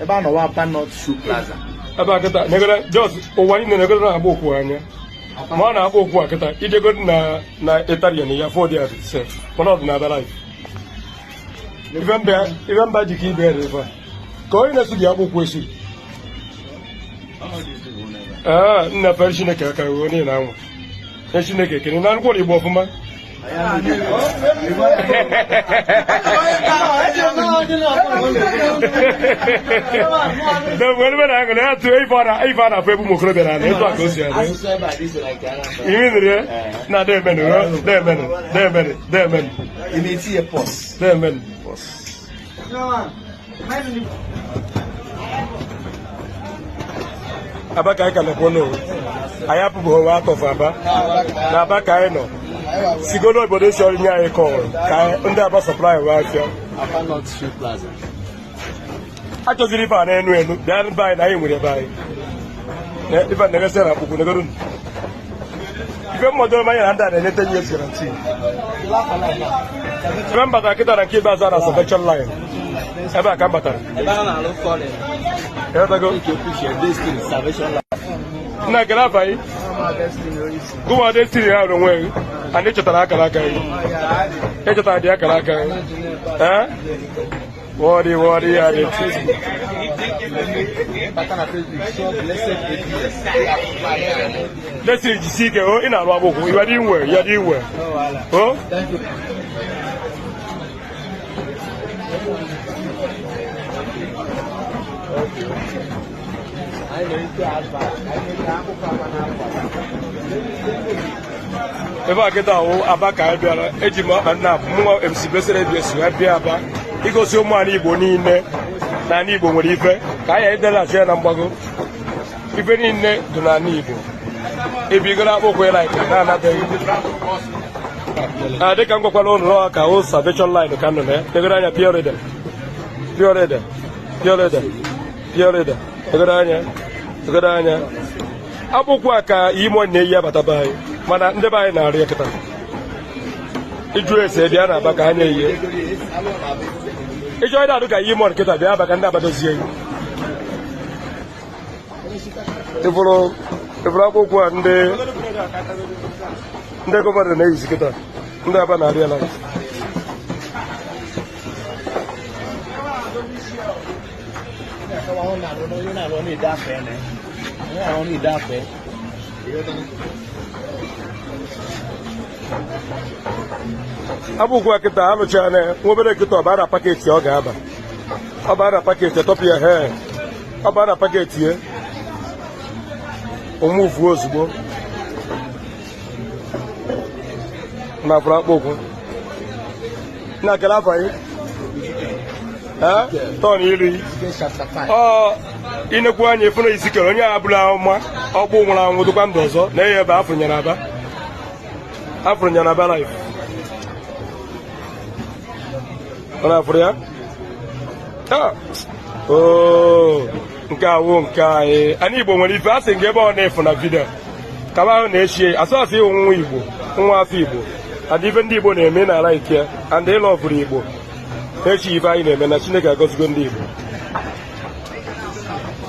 Eba no wa Not Shoe Plaza. Aba kita negara just owani ne negara na aboku anya. Ma na aboku akita idego na Italian ya for there self. One of na life. Even ba jiki be refa. Ko ina su dia aboku esu. Na version ke ka woni na nwo. E Chineke kene na nko Igbo ofuma. Abaka ka lepono ayapu bo wa to faba na abaka no Sigono body showing ya call. Under about supply right here. Upper Not Shoe Plaza. I just deliver an annual. They are buy na with a buy. Even never sell up with a good. If you're more than my under the 10 years guarantee. Remember that I keep as a virtual line. Ever come better. I look for it. Here I go. This thing is salvation line. Na gara bai kuma destiny ya don wai ande chotara kala kai e chotara dia kala kai wori ya de let's see jisike o ina ro aboku you are doing well oh thank you. Eba kita o abaka ebiara ejima na mu MC besere biesu ebiaba igosi ụmụ ani Igbo niile na ani Igbo nwere ife ka ya edela je na mgbago ife niile dị na ani Igbo ebigara akpọkwe like na anabeghị dịka ngwakwala ụlọ ka o salvation line ka nọ na tegara anya pure tegara anya akwụkwọ ka imo na-eyi abata be anyị mana ndị be anyị na-arị eketa iju ese bịa na aba ka anya ihe ịchọ ịda adụ ka imo nkịta bịa aba ka ndị abadozie ịfụrụ akwụkwọ a ndị gọvanọ na-eyizi kịta ndị aba na-arị ala akwụkwọ kịta alụcha na nwobere kịta ọbara paketi ọ ga-aba ọbara paketi tọpụ ya he ọbara paketi ya ụmụvuo ozugbo na afọ akpụkwụ na kele afọ anyị tọn iri inekwu anya efu na isi kere onye abụla ọma ọgbụ nwụrụ anwụ dịkwa ndụ ọzọ na enye ebe afụnyere aba life ọ na-afụrụ ya nke awụ nke anyị Igbo nwere ife asị nke ebe ọ na-efu na vidio kaba ahụ na-echie asọsị ịwụ nwa Igbo nwa afọ Igbo adị ife ndị Igbo na-eme n'ala ike and ịlọ ọfụrụ Igbo echi ife anyị na-eme na Chineke agọzigo ndị Igbo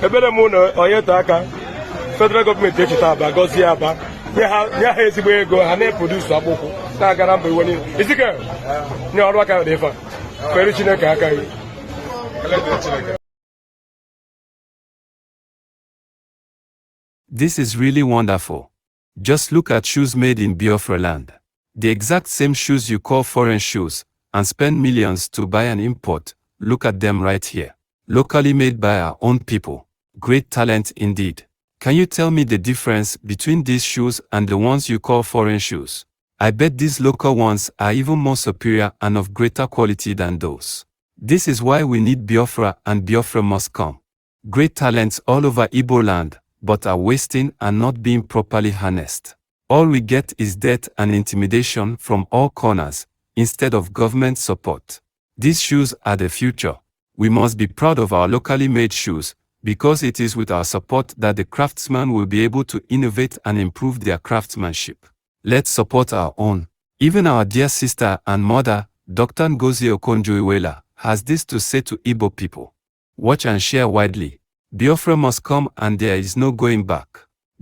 ebere m na onyete aka federal gọọmenti echeta aba gọzie aba nye ha ezigbo ego ha na-eprodusu akpụkwụ na-agara mba iwe niile izike nye ọrụ aka dị ife kwere Chineke aka gị. This is really wonderful. Just look at shoes made in Biafra land. The exact same shoes you call foreign shoes and spend millions to buy and import. Look at them right here. Locally made by our own people. Great talent indeed. Can you tell me the difference between these shoes and the ones you call foreign shoes? I bet these local ones are even more superior and of greater quality than those. This is why we need Biafra and Biafra must come. Great talents all over Igbo land, but are wasting and not being properly harnessed. All we get is death and intimidation from all corners, instead of government support. These shoes are the future. We must be proud of our locally made shoes, because it is with our support that the craftsmen will be able to innovate and improve their craftsmanship. Let's support our own. Even our dear sister and mother, Dr. Ngozi Okonjo-Iweala, has this to say to Igbo people. Watch and share widely. Biafra must come and there is no going back.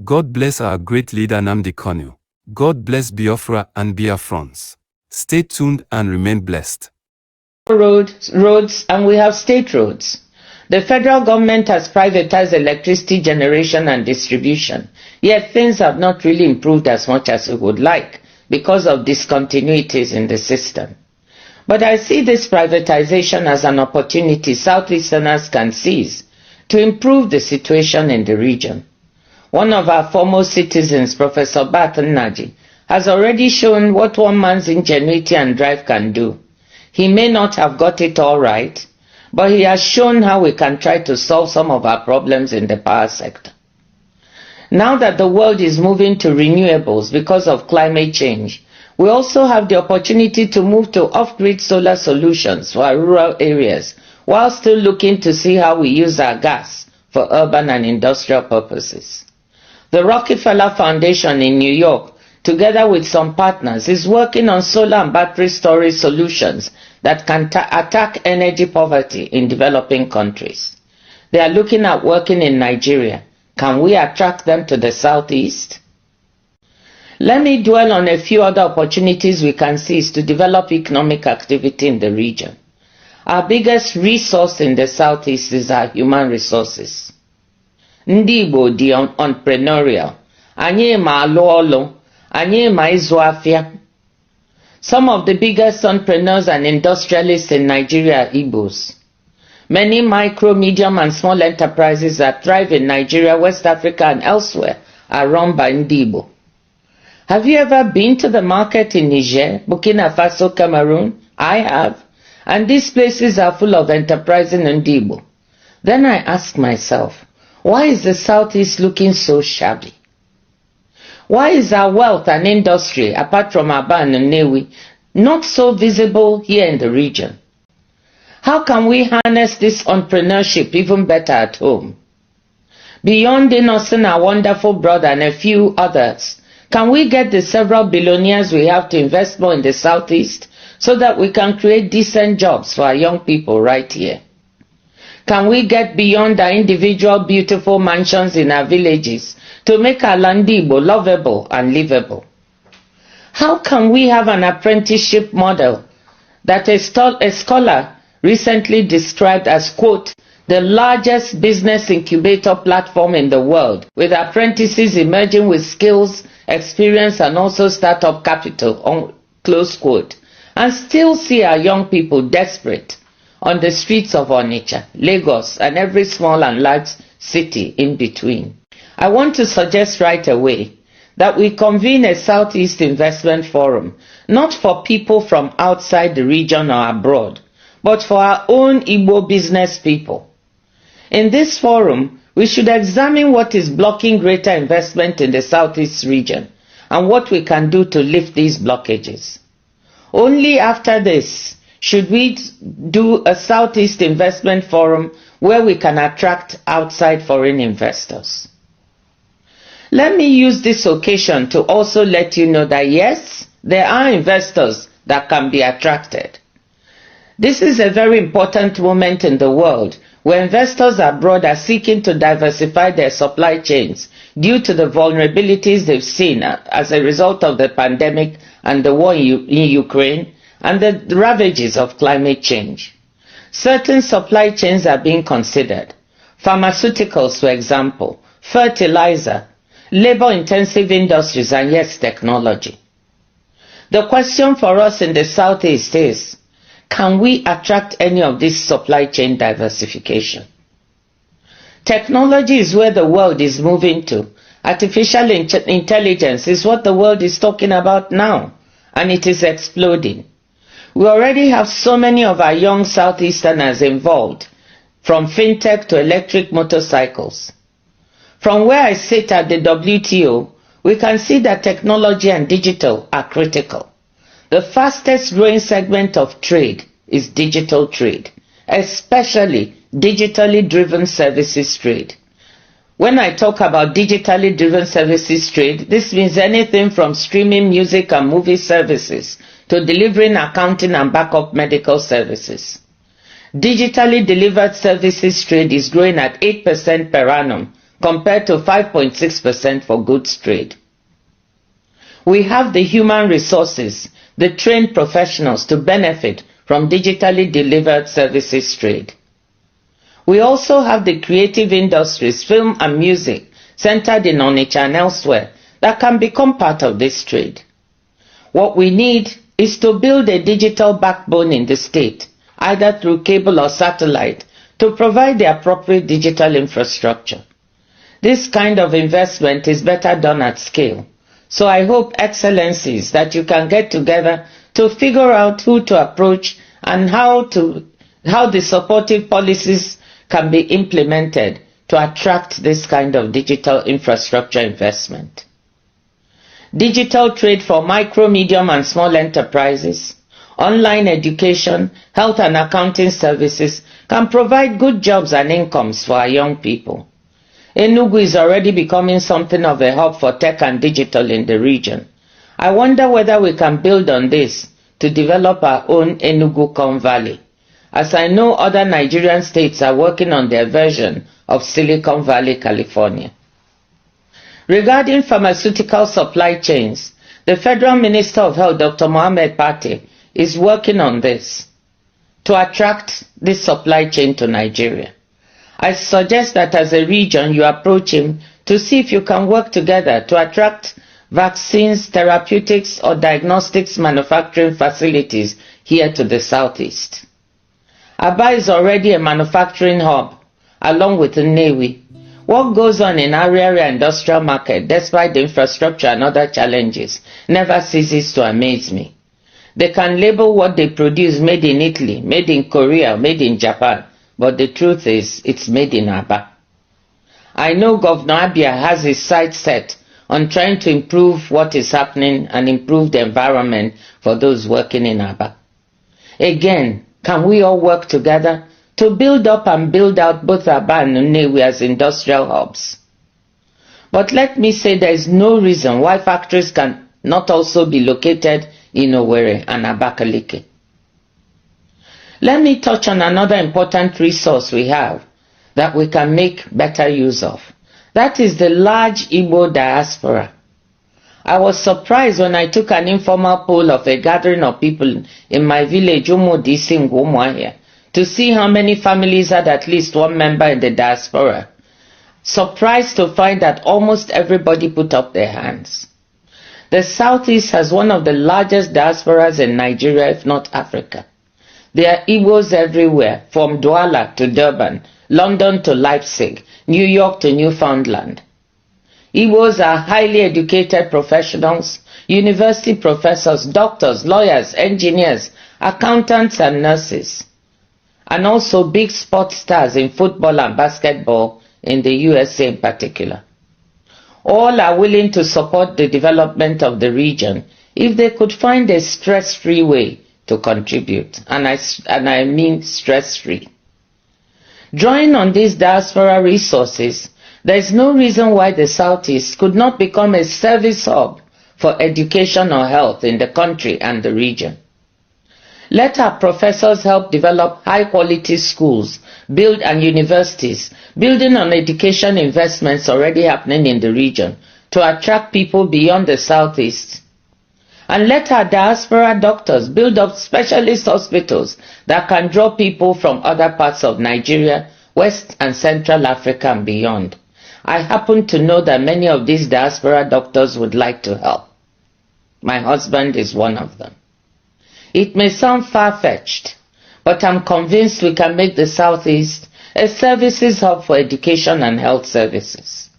God bless our great leader Nnamdi Kanu. God bless Biafra and Biafrans. Stay tuned and remain blessed. Roads, and we have state roads. The federal government has privatized electricity generation and distribution, yet things have not really improved as much as we would like because of discontinuities in the system. But I see this privatization as an opportunity Southeasterners can seize to improve the situation in the region. One of our foremost citizens, Professor Barton Naji, has already shown what one man's ingenuity and drive can do. He may not have got it all right, but he has shown how we can try to solve some of our problems in the power sector. Now that the world is moving to renewables because of climate change, we also have the opportunity to move to off-grid solar solutions for our rural areas, while still looking to see how we use our gas for urban and industrial purposes. The Rockefeller Foundation in New York, together with some partners, is working on solar and battery storage solutions that can attack energy poverty in developing countries. They are looking at working in Nigeria. Can we attract them to the Southeast? Let me dwell on a few other opportunities we can seize to develop economic activity in the region. Our biggest resource in the Southeast is our human resources. Ndị Igbo dị entrepreneurial. Anyị ma alụ ọlụ. Anyị ma ịzụ afịa. Some of the biggest entrepreneurs and industrialists in Nigeria are Igbos. Many micro, medium and small enterprises that thrive in Nigeria, West Africa and elsewhere are run by Ndị Igbo. Have you ever been to the market in Niger, Burkina Faso, Cameroon? I have. And these places are full of enterprising Ndị Igbo. Then I ask myself, why is the Southeast looking so shabby? Why is our wealth and industry, apart from Aba and Nnewi, not so visible here in the region? How can we harness this entrepreneurship even better at home? Beyond Innocent, our wonderful brother, and a few others, can we get the several billionaires we have to invest more in the Southeast so that we can create decent jobs for our young people right here? Can we get beyond our individual beautiful mansions in our villages to make our land Igbo lovable and livable? How can we have an apprenticeship model that a scholar recently described as, quote, the largest business incubator platform in the world, with apprentices emerging with skills, experience and also startup capital, close quote, and still see our young people desperate on the streets of Onitsha, Lagos and every small and large city in between? I want to suggest right away that we convene a Southeast Investment Forum, not for people from outside the region or abroad, but for our own Igbo business people. In this forum, we should examine what is blocking greater investment in the Southeast region and what we can do to lift these blockages. Only after this should we do a Southeast Investment Forum where we can attract outside foreign investors. Let me use this occasion to also let you know that yes, there are investors that can be attracted. This is a very important moment in the world where investors abroad are seeking to diversify their supply chains due to the vulnerabilities they've seen as a result of the pandemic and the war in Ukraine and the ravages of climate change. Certain supply chains are being considered. Pharmaceuticals, for example, fertilizer, labor-intensive industries, and yes, technology. The question for us in the Southeast is, can we attract any of this supply chain diversification? Technology is where the world is moving to. Artificial intelligence is what the world is talking about now, and it is exploding. We already have so many of our young Southeasterners involved, from fintech to electric motorcycles. From where I sit at the WTO, we can see that technology and digital are critical. The fastest growing segment of trade is digital trade, especially digitally driven services trade. When I talk about digitally driven services trade, this means anything from streaming music and movie services to delivering accounting and backup medical services. Digitally delivered services trade is growing at 8% per annum compared to 5.6% for goods trade. We have the human resources, the trained professionals to benefit from digitally delivered services trade. We also have the creative industries, film and music, centered in Onitsha and elsewhere, that can become part of this trade. What we need is to build a digital backbone in the state, either through cable or satellite, to provide the appropriate digital infrastructure. This kind of investment is better done at scale. So I hope, Excellencies, that you can get together to figure out who to approach and how the supportive policies can be implemented to attract this kind of digital infrastructure investment. Digital trade for micro, medium and small enterprises, online education, health and accounting services can provide good jobs and incomes for our young people. Enugu is already becoming something of a hub for tech and digital in the region. I wonder whether we can build on this to develop our own Enugu Valley, as I know other Nigerian states are working on their version of Silicon Valley, California. Regarding pharmaceutical supply chains, the Federal Minister of Health, Dr. Mohammed Pate, is working on this to attract this supply chain to Nigeria. I suggest that as a region you approach him to see if you can work together to attract vaccines, therapeutics or diagnostics manufacturing facilities here to the southeast. Aba is already a manufacturing hub along with Nnewi. What goes on in Ariaria industrial market, despite the infrastructure and other challenges, never ceases to amaze me. They can label what they produce made in Italy, made in Korea, made in Japan, but the truth is, it's made in Aba. I know Governor Abia has his sights set on trying to improve what is happening and improve the environment for those working in Aba. Again, can we all work together to build up and build out both Aba and Nnewi as industrial hubs? But let me say there is no reason why factories can not also be located in Owerri and Abakaliki. Let me touch on another important resource we have that we can make better use of. That is the large Igbo diaspora. I was surprised when I took an informal poll of a gathering of people in my village, Umudisi in Umuahia, to see how many families had at least one member in the diaspora. Surprised to find that almost everybody put up their hands. The Southeast has one of the largest diasporas in Nigeria, if not Africa. There are Igbos everywhere, from Douala to Durban, London to Leipzig, New York to Newfoundland. Igbos are highly educated professionals, university professors, doctors, lawyers, engineers, accountants and nurses, and also big sports stars in football and basketball in the USA in particular. All are willing to support the development of the region if they could find a stress-free way to contribute, and I mean stress-free. Drawing on these diaspora resources, there is no reason why the Southeast could not become a service hub for education or health in the country and the region. Let our professors help develop high-quality schools, and universities, building on education investments already happening in the region to attract people beyond the Southeast. And let our diaspora doctors build up specialist hospitals that can draw people from other parts of Nigeria, West and Central Africa and beyond. I happen to know that many of these diaspora doctors would like to help. My husband is one of them. It may sound far-fetched, but I'm convinced we can make the Southeast a services hub for education and health services.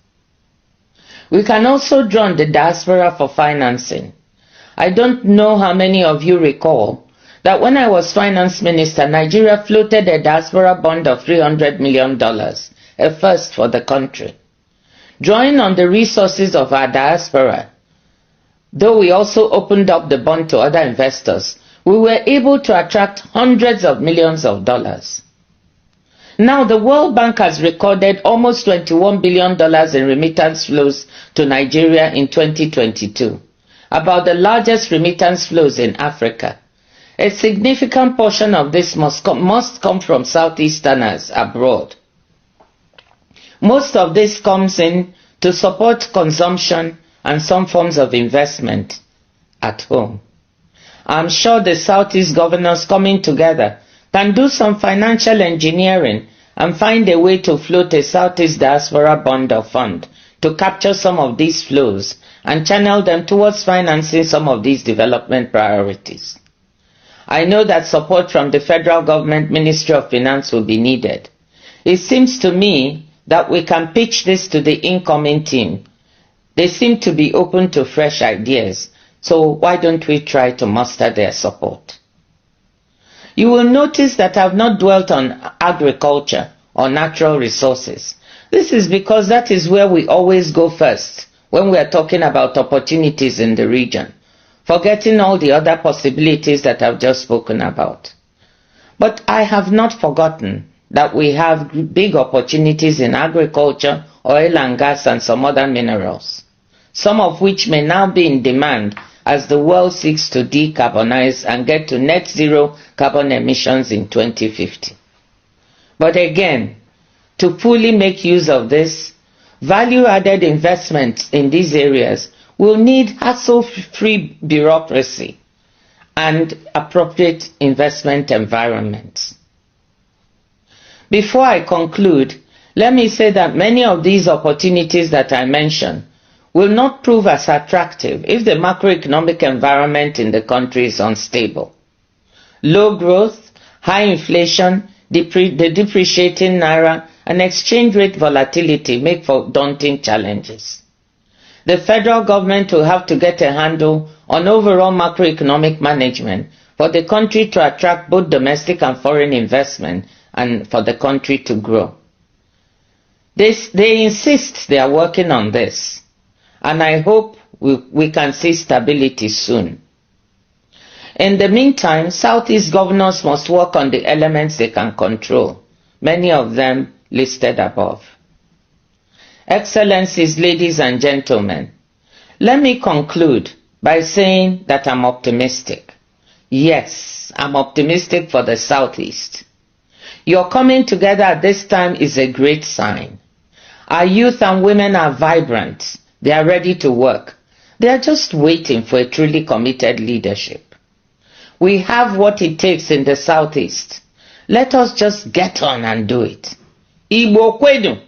We can also draw on the diaspora for financing. I don't know how many of you recall that when I was finance minister, Nigeria floated a diaspora bond of $300 million, a first for the country. Drawing on the resources of our diaspora, though we also opened up the bond to other investors, we were able to attract hundreds of millions of dollars. Now the World Bank has recorded almost $21 billion in remittance flows to Nigeria in 2022, about the largest remittance flows in Africa. A significant portion of this must come from Southeasterners abroad. Most of this comes in to support consumption and some forms of investment at home. I'm sure the Southeast governors coming together can do some financial engineering and find a way to float a Southeast Diaspora bond or fund to capture some of these flows and channel them towards financing some of these development priorities. I know that support from the federal government Ministry of Finance will be needed. It seems to me that we can pitch this to the incoming team. They seem to be open to fresh ideas, so why don't we try to muster their support? You will notice that I have not dwelt on agriculture or natural resources. This is because that is where we always go first when we are talking about opportunities in the region, forgetting all the other possibilities that I've just spoken about. But I have not forgotten that we have big opportunities in agriculture, oil and gas, and some other minerals, some of which may now be in demand as the world seeks to decarbonize and get to net zero carbon emissions in 2050. But again, to fully make use of this, value-added investments in these areas will need hassle-free bureaucracy and appropriate investment environments. Before I conclude, let me say that many of these opportunities that I mentioned will not prove as attractive if the macroeconomic environment in the country is unstable. Low growth, high inflation, the depreciating naira, and exchange rate volatility make for daunting challenges. The federal government will have to get a handle on overall macroeconomic management for the country to attract both domestic and foreign investment and for the country to grow. They insist they are working on this, and I hope we can see stability soon. In the meantime, Southeast governors must work on the elements they can control, many of them listed above. Excellencies, ladies and gentlemen, let me conclude by saying that I'm optimistic. Yes, I'm optimistic for the Southeast. Your coming together at this time is a great sign. Our youth and women are vibrant. They are ready to work. They are just waiting for a truly committed leadership. We have what it takes in the Southeast. Let us just get on and do it. Igbo kwedu.